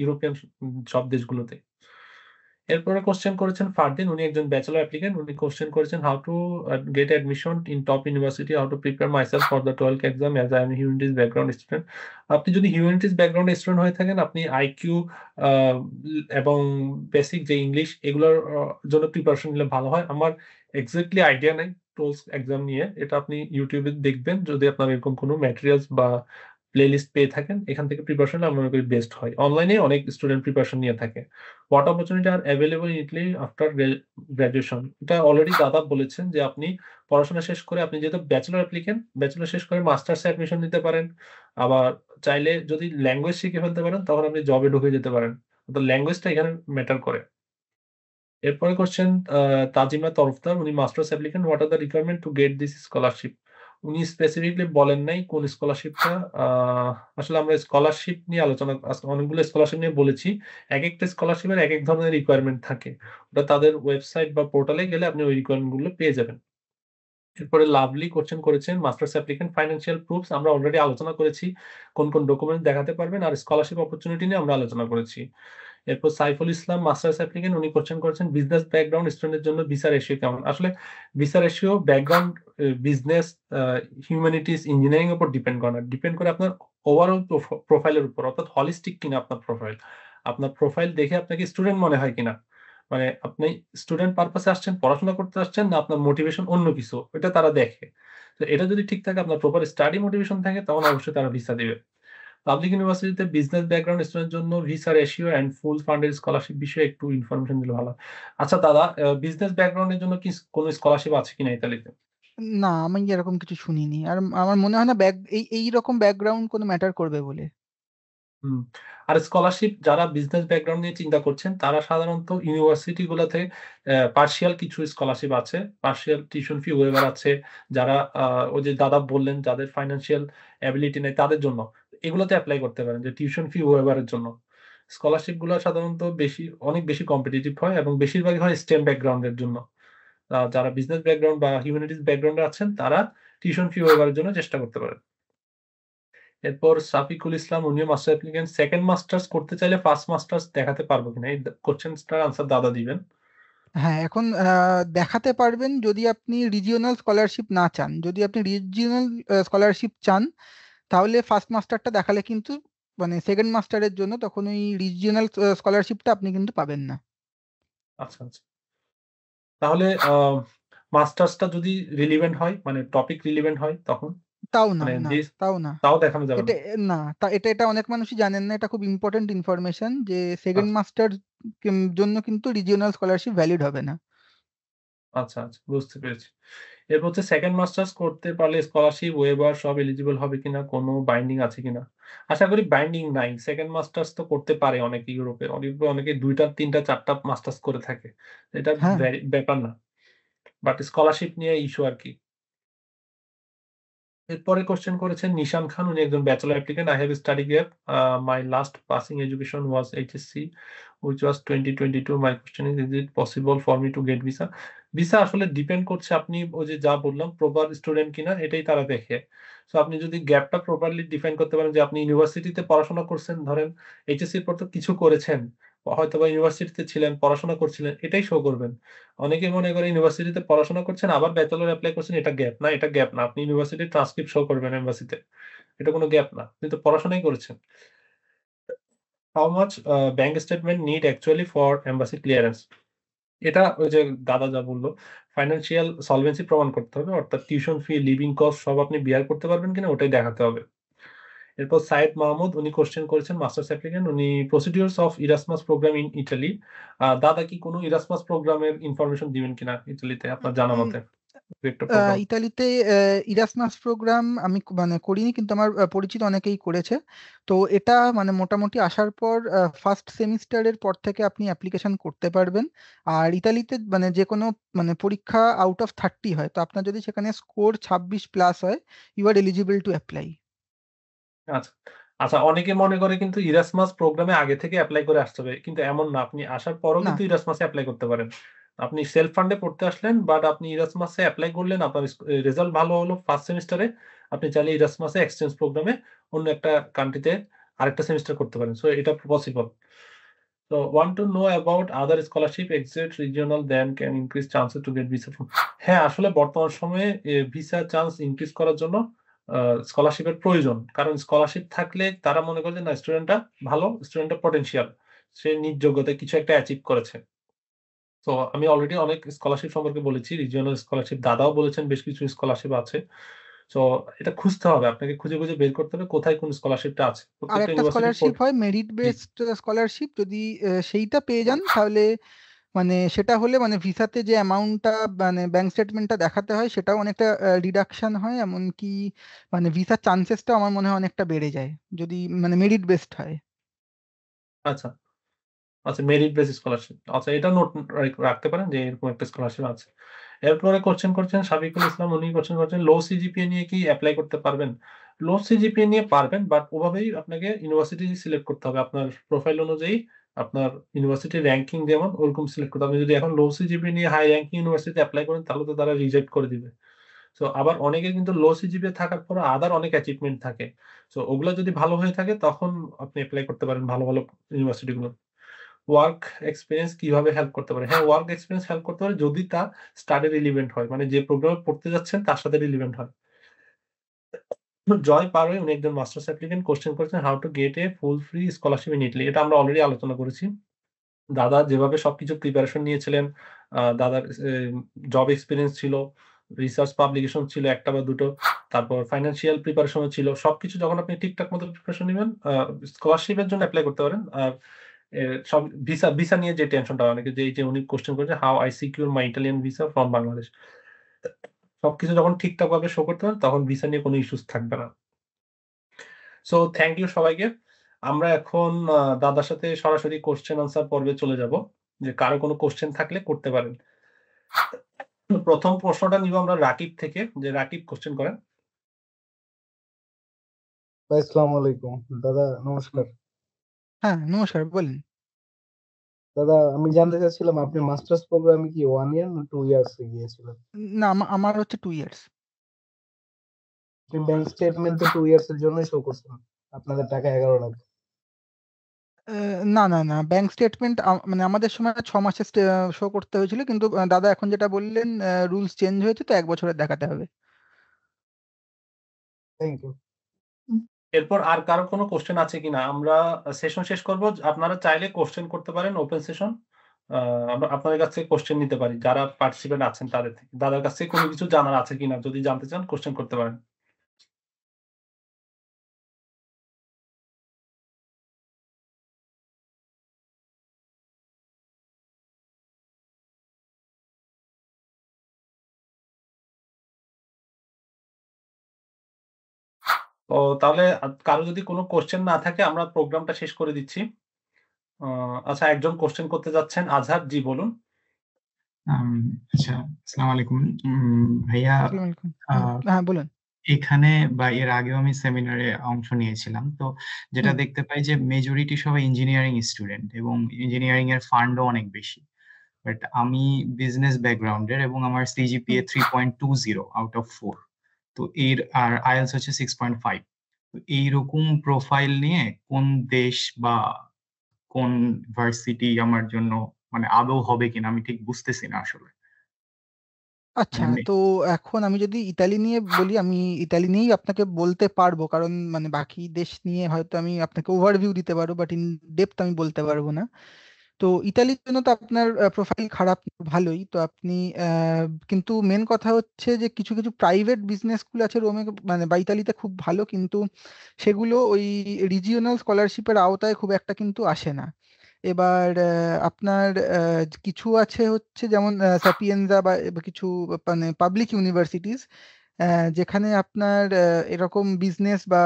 ইউরোপিয়ান সব দেশগুলোতে। এরপরে কোয়েশ্চেন করেছেন ফারদিন, উনি একজন ব্যাচেলর অ্যাপ্লিক্যান্ট। উনি কোয়েশ্চেন করেছেন how to get admission in top university, how to prepare myself for the 12th exam as I am humanities background student. আপনি যদি হিউম্যানিটিজ ব্যাকগ্রাউন্ড স্টুডেন্ট হয়ে থাকেন আপনি আইকিউ আ এবং বেসিক যে ইংলিশ এগুলোর জন্য প্রিপারেশন নিলে ভালো হয়। আমার এক্সাক্টলি আইডিয়া নাই। টোলস এক্সাম নিয়ে, এটা আপনি ইউটিউবে দেখবেন। যদি আপনার এরকম কোনো ম্যাটেরিয়ালস বা প্লেলিস্ট পেয়ে থাকেন, এখান থেকে প্রিপারেশন আমি মনে করি বেস্ট হয়। অনলাইনে অনেক স্টুডেন্ট প্রিপারেশন নিয়ে থাকে। What opportunity R available in Italy after graduation? এটা অলরেডি দাদা বলেছেন যে আপনি পড়াশোনা শেষ করে, আপনি যেহেতু ব্যাচেলর অ্যাপ্লিকেন্ট, ব্যাচেলর শেষ করে মাস্টার্সে অ্যাডমিশন নিতে পারেন। আবার চাইলে যদি ল্যাঙ্গুয়েজ শিখে ফেলতে পারেন, তখন আপনি জবে ঢুকে যেতে পারেন। তো ল্যাঙ্গুয়েজটা এখানে ম্যাটার করে। এরপরে কোশ্চেন তাজিমা তরফদার, উনি masters applicant, what are the requirement to get this scholarship? উনি স্পেসিফিকলি বলেন নাই কোন স্কলারশিপটা। আসলে আমরা স্কলারশিপ নিয়ে আলোচনা, আজকে অনেকগুলো স্কলারশিপ নিয়ে বলেছি। একেকটা স্কলারশিপের একেক ধরনের রিকোয়ারমেন্ট থাকে। ওটা তাদের ওয়েবসাইট বা পোর্টালে গেলে আপনি ওই রিকোয়ারমেন্ট গুলো পেয়ে যাবেন। এরপরে লাভলি কোশ্চেন করেছেন, মাস্টার্স অ্যাপ্লিকেন্ট ফাইন্যান্সিয়াল প্রুফস আমরা অলরেডি আলোচনা করেছি। কোন, কোন ডকুমেন্ট দেখাতে পারবেন, আর স্কলারশিপ অপরচুনিটি নিয়ে আমরা আলোচনা করেছি। এরপর সাইফুল ইসলাম মাস্টার্স অ্যাপ্লিকেন্ট, উনি কোশ্চেন করেছেন বিজনেস ব্যাকগ্রাউন্ড স্টুডেন্টের জন্য ভিসা রেশিও কেমন? আসলে visa ratio background, business, humanities, engineering এর উপর ডিপেন্ড করে না। ডিপেন্ড করে আপনার ওভারঅল প্রোফাইলের উপর, অর্থাৎ হলিস্টিক কিনা আপনার প্রোফাইল। আপনার প্রোফাইল দেখে আপনাকে স্টুডেন্ট মনে হয় কিনা। মানে আপনি স্টুডেন্ট পারপাসে আসছেন, পড়াশোনা করতে আসছেন, না আপনার মোটিভেশন অন্য কিছু, এটা তারা দেখে। তো এটা যদি ঠিক থাকে, আপনার প্রপার স্টাডি মোটিভেশন থাকে, তখন অবশ্যই তারা ভিসা দিবে। পাবলিক ইউনিভার্সিটিতে বিজনেস ব্যাকগ্রাউন্ড স্টুডেন্টের জন্য visa ratio and full funded scholarship বিষয়ে একটু ইনফরমেশন দিলে ভালো হয়। আচ্ছা দাদা, বিজনেস ব্যাকগ্রাউন্ডের জন্য কি কোনো স্কলারশিপ আছে কিনা ইতালিতে? না, আমি এরকম কিছু শুনিনি। আর আমার মনে হয় না এইরকম ব্যাকগ্রাউন্ড কোনো ম্যাটার করবে বলে। হুম। আর স্কলারশিপ যারা বিজনেস ব্যাকগ্রাউন্ড নিয়ে চিন্তা করছেন, তারা সাধারণত ইউনিভার্সিটি গুলোতে পার্সিয়াল কিছু স্কলারশিপ আছে, পার্সিয়াল টিউশন ফি ওয়েভার আছে। যারা ওই যে দাদা বললেন, যাদের ফাইন্যান্সিয়াল অ্যাবিলিটি নেই তাদের জন্য এগুলোতে এপ্লাই করতে পারেন, যে টিউশন ফি ওয়েভারের জন্য। স্কলারশিপ গুলো সাধারণত অনেক বেশি কম্পিটিটিভ হয়, এবং বেশিরভাগই হয় স্টেম ব্যাকগ্রাউন্ডের জন্য। যারা বিজনেস ব্যাকগ্রাউন্ড বা হিউম্যানিটিস ব্যাকগ্রাউন্ডে আছেন, তারা টিউশন ফি ওয়েভারের জন্য চেষ্টা করতে পারেন। এরপর সাফিকুল ইসলাম, উনিও মাস্টার অ্যাপ্লিকেন্ট, সেকেন্ড মাস্টার্স করতে চাইলে ফার্স্ট মাস্টার্স দেখাতে পারবো কিনা, এই কোশ্চেনটার আনসার দাদা দিবেন। হ্যাঁ, এখন দেখাতে পারবেন যদি আপনি রিজিওনাল স্কলারশিপ না চান। যদি আপনি রিজিওনাল স্কলারশিপ চান, তাহলে ফার্স্ট মাস্টারটা দেখালে কিন্তু, মানে সেকেন্ড মাস্টারের জন্য তখন ওই রিজিওনাল স্কলারশিপটা আপনি কিন্তু পাবেন না। আচ্ছা, আচ্ছা। তাহলে মাস্টার্সটা যদি রিলিভেন্ট হয়, মানে টপিক রিলিভেন্ট হয়, তখন তাও না, মানে না, যে তাও না। তাও দেখানো যাবে এটা না। না, এটা অনেক মানুষই জানেন না। এটা খুব ইম্পর্টেন্ট ইনফরমেশন যে সেকেন্ড আচ্ছা, মাস্টার জন্য কিন্তু রিজিওনাল স্কলারশিপ ভ্যালিড হবে না। আচ্ছা, আচ্ছা, বুঝতে পেরেছি। এরপর হচ্ছে সেকেন্ড মাস্টার্স করতে পারলে স্কলারশিপ, ওয়েভার সব এলিজিবল হবে কিনা, কোনো বাইন্ডিং আছে কিনা? আশা করি বাইন্ডিং নাই। সেকেন্ড মাস্টার্স তো করতে পারে অনেকে, ইউরোপে অনেকে ২ টা ৩ টা ৪ টা মাস্টার্স করে থাকে। এটা হ্যাঁ। ব্যাপার না। বাট স্কলারশিপ নিয়ে ইস্যু আরকি। এরপরে কোয়েশ্চেন করেছেন নিশান খান, উনি একজন bachelor applicant. I have study gap. My last passing education was HSC, which was 2022. My question is it possible for me to get visa? Visa আসলে ডিপেন্ড করছে, আপনি ওই যে যা বললাম প্রপার স্টুডেন্ট কিনা, এটাই তারা দেখে। সো আপনি যদি গ্যাপটা প্রপারলি ডিফাইন করতে পারেন, যে আপনি ইউনিভার্সিটিতে পড়াশোনা করছেন, ধরেন এইচএসসির পর তো কিছু করেছেন, হয়তোবা ইউনিভার্সিটিতে ছিলেন, পড়াশোনা করছিলেন, এটাই শো করবেন। অনেকে মনে করে ইউনিভার্সিটিতে পড়াশোনা করছেন আবার ব্যাচেলর এপ্লাই করছেন, এটা গ্যাপ না, এটা গ্যাপ না। আপনি ইউনিভার্সিটির ট্রান্সক্রিপ্ট শো করবেন এমবাসিতে। এটা কোনো গ্যাপ না। আপনি তো পড়াশোনাই করেছেন। How much bank statement need actually for embassy clearance? এটা ওই যে দাদা যা বলল, ফাইন্যান্সিয়াল সলভেন্সি প্রমাণ করতে হবে। অর্থাৎ টিউশন ফি, লিভিং কস্ট সব আপনি বিয়ার করতে পারবেন কিনা, ওটাই দেখাতে হবে। এরপর সাইদ মাহমুদ, উনি কোশ্চেন করেছেন মাস্টার্স অ্যাপ্লিকেন্ট, উনি procedures of Erasmus program in Italy. দাদা কি কোনো ইরাসমাস প্রোগ্রামের ইনফরমেশন দিবেন কিনা ইতালিতে আপনার জানা উম, মতে? একটা প্রোগ্রাম। ইতালিতে ইরাসমাস প্রোগ্রাম আমি মানে করিনি, কিন্তু আমার পরিচিত অনেকেই করেছে। তো এটা মানে মোটামুটি আসার পর ফার্স্ট সেমিস্টারের পর থেকে আপনি অ্যাপ্লিকেশন করতে পারবেন। আর ইতালিতে মানে যে কোনো মানে পরীক্ষা আউট অফ 30 হয়, তো আপনার যদি সেখানে স্কোর 26+ হয়, you are eligible to apply. আচ্ছা। আচ্ছা, অনেকে মনে করে কিন্তু ইরাসমাস প্রোগ্রামে আগে থেকে এপ্লাই করে আসতে হবে। কিন্তু এমন না। আপনি আসার পরেও না। কিন্তু ইরাসমাসে এপ্লাই করতে পারেন। আপনি সেলফ ফান্ডে পড়তে আসলেন, বাট আপনি ইরাসমাসে এপ্লাই করলেন। আপনার রেজাল্ট ভালো হলো ফার্স্ট সেমিস্টারে। আপনি চাইলে ইরাসমাসে এক্সচেঞ্জ প্রোগ্রামে অন্য একটা কান্ট্রিতে আরেকটা সেমিস্টার করতে পারেন। সো এটা possible. So want to know about other scholarship exit regional then can increase chances to get visa from? হ্যাঁ, আসলে বর্তমান সময়ে ভিসা চান্স ইনক্রিজ করার জন্য স্কলারশিপের প্রয়োজন। কারণ স্কলারশিপ থাকলে তারা মনে করে যে না, স্টুডেন্টটা ভালো, স্টুডেন্টটা পটেনশিয়াল। সে নিজ যোগ্যতায় কিছু একটা অ্যাচিভ করেছে। তো আমি অলরেডি অনেক স্কলারশিপ সম্পর্কে বলেছি, রিজিওনাল স্কলারশিপ দাদাও বলেছেন বেশ কিছু স্কলারশিপ আছে। সো এটা খুঁজতে হবে, আপনাকে খুঁজে খুঁজে বের করতে হবে কোথায় কোন স্কলারশিপটা আছে। আর প্রত্যেকটা একটা ইউনিভার্সিটির স্কলারশিপ হয় মেরিট জি। বেসড স্কলারশিপ, যদি সেইটা পেয়ে যান তাহলে মানে সেটা হলে মানে ভিসাতে যে অ্যামাউন্টটা মানে ব্যাংক স্টেটমেন্টটা দেখাতে হয় সেটাও অনেকটা রিডাকশন হয়, এমনকি মানে ভিসার চান্সেসটা আমার মনে হয় অনেকটা বেড়ে যায় যদি মানে মেরিট বেসড হয়। আচ্ছা, আচ্ছা মেরিট বেস স্কলারশিপ। আচ্ছা এটা নোট রাখতে পারেন যে এরকম একটা স্কলারশিপ আছে। এরপরে কোয়েশ্চেন করছেন সাবিকুল ইসলাম, উনি কোয়েশ্চেন করছেন লো সিজিপিএ নিয়ে কি এপ্লাই করতে পারবেন? লো সিজিপিএ নিয়ে পারবেন, বাট ওভাবেই আপনাকে ইউনিভার্সিটি সিলেক্ট করতে হবে। আপনার প্রোফাইল অনুযায়ী আপনার ইউনিভার্সিটির র‍্যাংকিং যেমন ওরকম সিলেক্ট করতে হবে। আপনি যদি এখন লো সিজিপিএ নিয়ে হাই র‍্যাংকিং ইউনিভার্সিটিতে এপ্লাই করেন তাহলে তো তারা রিজেক্ট করে দিবে। সো আবার অনেকের কিন্তু লো সিজিপিএ থাকার পরে আদার অনেক অ্যাচিভমেন্ট থাকে। সো ওগুলা যদি ভালো হয়ে থাকে তখন আপনি এপ্লাই করতে পারেন ভালো, ভালো ইউনিভার্সিটি গুলো। ওয়ার্ক এক্সপেরিয়েন্স কিভাবে হেল্প করতে পারে? হ্যাঁ, ওয়ার্ক এক্সপেরিয়েন্স হেল্প করতে পারে যদি তা স্টাডি রিলেভেন্ট হয়। মানে যে প্রোগ্রামে পড়তে যাচ্ছেন তার সাথে রিলেভেন্ট হয়। জয় পারোই উনি একজন মাস্টার্স অ্যাপ্লিকেন্ট কোয়েশ্চেন করেছেন how to get A full free scholarship in Italy. এটা আমরা অলরেডি আলোচনা করেছি। দাদা যেভাবে সবকিছু প্রিপারেশন নিয়েছিলেন, দাদার জব এক্সপেরিয়েন্স ছিল, রিসার্চ পাবলিকেশন ছিল ১ টা বা ২ টো। তারপর ফাইন্যান্সিয়াল প্রিপারেশন ও ছিল। সবকিছু যখন আপনি ঠিকঠাক মতো প্রিপারেশন নিবেন, স্কলারশিপের জন্য এপ্লাই করতে পারেন। আর সব ভিসা নিয়ে যে টেনশনটা অনেকে যে এই যে উনি কোয়েশ্চেন করেছে how I secure my Italian visa from Bangladesh. সবকিছু যখন ঠিকঠাকভাবে শো করতে পারেন তখন ভিসা নিয়ে কোনো ইস্যুস থাকবে না। সো থ্যাংক ইউ সবাইকে। আমরা এখন দাদার সাথে সরাসরি কোয়েশ্চেন আনসার পর্বে চলে যাব। যে কারো কোনো কোয়েশ্চেন থাকলে করতে পারেন। প্রথম প্রশ্নটা নিব আমরা রাকিব থেকে, যে রাকিব কোয়েশ্চেন করেন। ভাই আসসালামু আলাইকুম। দাদা নমস্কার। হ্যাঁ নমস্কার, বলেন। দাদা আমি জানতে চাচ্ছিলাম আপনি মাস্টার্স প্রোগ্রামে কি 1 ইয়ার না 2 ইয়ার্স এ গিয়েছিলেন? না আমার হচ্ছে 2 ইয়ার্স। আপনি ব্যাংক স্টেটমেন্ট তো 2 ইয়ার্স এর জন্যই শো করছেন। আপনাদের টাকা 11 লাখ। না ব্যাংক স্টেটমেন্ট মানে আমাদের সময় 6 মাসের শো করতে হয়েছিল, কিন্তু দাদা এখন যেটা বললেন রুলস চেঞ্জ হয়েছে, তো 1 বছরের দেখাতে হবে। Thank you. এরপর আর কারো কোনো কোয়েশ্চেন আছে কিনা? আমরা সেশন শেষ করব। আপনারা চাইলে কোয়েশ্চেন করতে পারেন ওপেন সেশন। আমরা আপনাদের কাছ থেকে কোয়েশ্চেন নিতে পারি। যারা পার্টিসিপেন্ট আছেন তাদের থেকে। দাদার কাছ থেকে কোনো কিছু জানার আছে কিনা? যদি জানতে চান কোয়েশ্চেন করতে পারেন। তো তাহলে কারো যদি কোনো কোয়েশ্চেন না থাকে আমরা প্রোগ্রামটা শেষ করে দিচ্ছি। আচ্ছা একজন কোয়েশ্চেন করতে যাচ্ছেন। আজহার, জি বলুন। আম আচ্ছা, আসসালামু আলাইকুম। ভাইয়া আসসালামু আলাইকুম। আ হ্যাঁ বলুন। এখানে বা এর আগেও আমি সেমিনারে অংশ নিয়েছিলাম। তো যেটা হুম। দেখতে পাই যে মেজরিটি সবাই ইঞ্জিনিয়ারিং স্টুডেন্ট এবং ইঞ্জিনিয়ারিং এর ফান্ডও অনেক বেশি। বাট আমি বিজনেস ব্যাকগ্রাউন্ডের এবং আমার সিজিপিএ 3.20 আউট অফ 4। তো আর আইএলটিএস হচ্ছে 6.5। তো এইরকম প্রোফাইল নিয়ে কোন দেশ বা কোন ভার্সিটি আমার জন্য মানে আদৌ হবে কিনা আমি ঠিক বুঝতেছি না আসলে। আচ্ছা, মানে তো এখন আমি যদি ইতালি নিয়ে বলি, আমি ইতালি নিয়েই আপনাকে বলতে পারবো, কারণ মানে বাকি দেশ নিয়ে হয়তো আমি আপনাকে ওভারভিউ দিতে পারবো, বাট ইন ডেপথ আমি বলতে পারবো না। তো ইতালির জন্য তো আপনার প্রোফাইল খারাপ না, ভালোই তো আপনি কিন্তু মেন কথা হচ্ছে যে কিছু কিছু প্রাইভেট বিজনেস স্কুল আছে রোমে, মানে বা ইতালিতে খুব ভালো, কিন্তু সেগুলো ওই রিজিওনাল স্কলারশিপের আওতায় খুব একটা কিন্তু আসে না। এবার আপনার কিছু আছে হচ্ছে যেমন সাপিয়েনজা বা কিছু মানে পাবলিক ইউনিভার্সিটিস যেখানে আপনার এরকম বিজনেস বা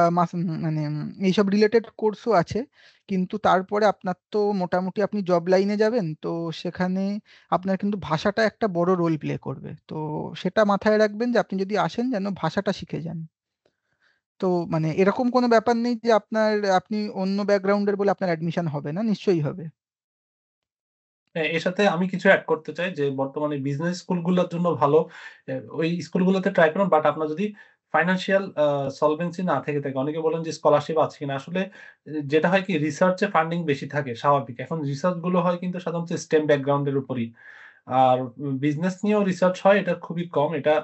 মানে এইসব রিলেটেড কোর্সও আছে, কিন্তু তারপরে আপনার তো মোটামুটি আপনি জব লাইনে যাবেন, তো সেখানে আপনার কিন্তু ভাষাটা একটা বড় রোল প্লে করবে। তো সেটা মাথায় রাখবেন যে আপনি যদি আসেন যেন ভাষাটা শিখে যান। তো মানে এরকম কোনো ব্যাপার নেই যে আপনি অন্য ব্যাকগ্রাউন্ডের বলে আপনার অ্যাডমিশন হবে না, নিশ্চয়ই হবে। হ্যাঁ, এর সাথে আমি কিছু এড করতে চাই যে বর্তমানে বিজনেস স্কুলগুলোর জন্য ভালো ওই স্কুলগুলোতে ট্রাই করুন। বাট আপনার যদি ফাইন্যান্সিয়াল সলভেন্সি না থেকে থাকে, অনেকে বলেন যে স্কলারশিপ আছে কিনা। আসলে যেটা হয় কি রিসার্চে ফান্ডিং বেশি থাকে স্বাভাবিক। এখন রিসার্চ গুলো হয় কিন্তু সাধারণত স্টেম ব্যাকগ্রাউন্ড এর উপরই। আর বিজনেস নিয়েও রিসার্চ হয়, এটা খুবই কম। এটা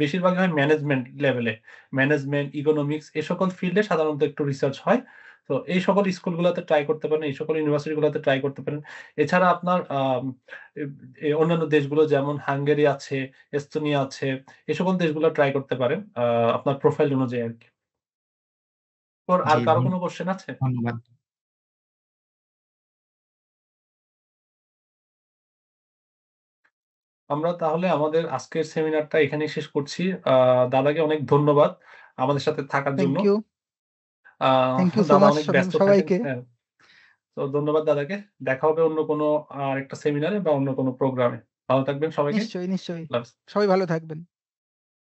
বেশিরভাগই হয় ম্যানেজমেন্ট লেভেলে। ম্যানেজমেন্ট, ইকোনমিক্স এ সকল ফিল্ডে সাধারণত একটু রিসার্চ হয়। তো এই সকল স্কুলগুলাতে ট্রাই করতে পারেন, এই সকল ইউনিভার্সিটি গুলাতে ট্রাই করতে পারেন। এছাড়া আপনার অন্যান্য দেশগুলো যেমন হাঙ্গেরি আছে, এস্তোনিয়া আছে, এই সকল দেশগুলো ট্রাই করতে পারেন আপনার প্রোফাইল অনুযায়ী আরকি। আর জি, কারো কোনো কোয়েশ্চেন আছে? ধন্যবাদ। আমরা তাহলে আমাদের আজকের সেমিনারটা এখানেই শেষ করছি। দাদাকে অনেক ধন্যবাদ আমাদের সাথে থাকার জন্য। থ্যাংক ইউ সো দাদা মাচ অনেক ব্যস্ত থাকেন। সবাইকে। হ্যাঁ। তো ধন্যবাদ দাদাকে। দেখা হবে অন্য কোনো আরেকটা সেমিনারে বা অন্য কোনো প্রোগ্রামে। ভালো থাকবেন সবাইকে। নিশ্চয়ই আল্লাহ হাফেজ। সবাই ভালো থাকবেন।